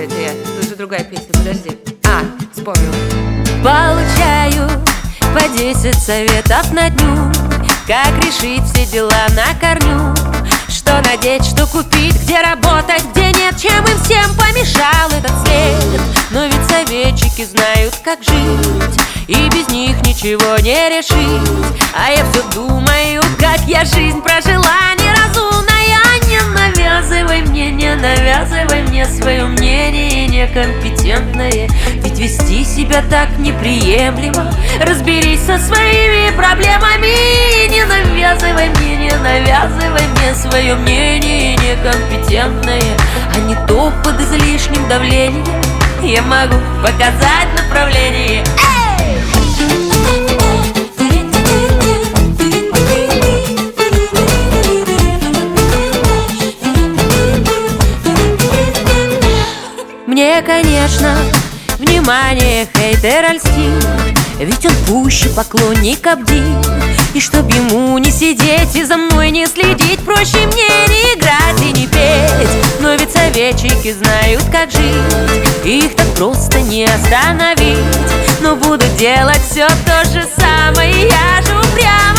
это я? Тут же другая песня, подожди. Вспомнила. Получаю по 10 советов на дню, как решить все дела на корню. Что надеть, что купить, где работать, где нет, чем им всем помешал этот свет. Но ведь советчики знают, как жить, и без них ничего не решить. А я все думаю, как я жизнь прожила неразумная. Не навязывай мне свое мнение некомпетентное. Ведь вести себя так неприемлемо. Разберись со своими проблемами. Не навязывай мне свое мнение некомпетентное. А не то под излишним давлением я могу показать направление. Мне, конечно, внимание хейтера льстит, ведь он пуще поклонник Абдин. И чтоб ему не сидеть и за мной не следить, проще мне не играть и не петь. Но ведь советчики знают, как жить, их так просто не остановить. Но буду делать все то же самое, я же упрямая.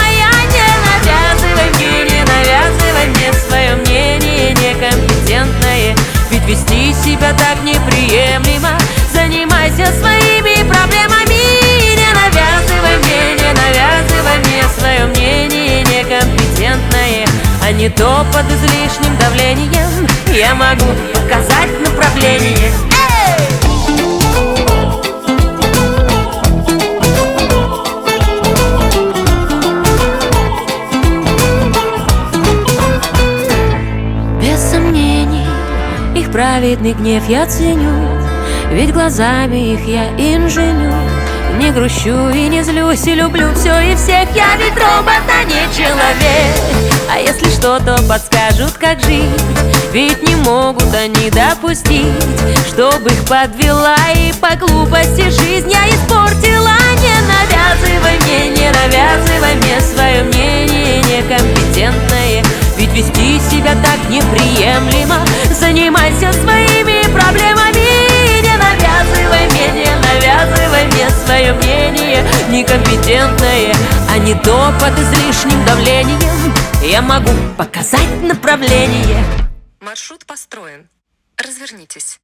Не навязывай мне свое мнение некомпетентное. Ведь вести себя так неприемлемо. Занимайся своими проблемами. Не навязывай мне свое мнение некомпетентное. А не то под излишним давлением я могу показать направление. Без сомнений их праведный гнев я ценю, ведь глазами их я инженю. Не грущу и не злюсь, и люблю все и всех. Я ведь робот, а не человек. А если что, то подскажут, как жить. Ведь не могут они допустить, чтобы их подвела и по глупости жизнь я испортила. Не навязывай мне свое мнение некомпетентное. Ведь вести себя так неприемлемо. Занимайся своими проблемами. Не навязывай мне свое мнение некомпетентное. А не то под излишним давлением я могу показать направление. Маршрут построен. Развернитесь.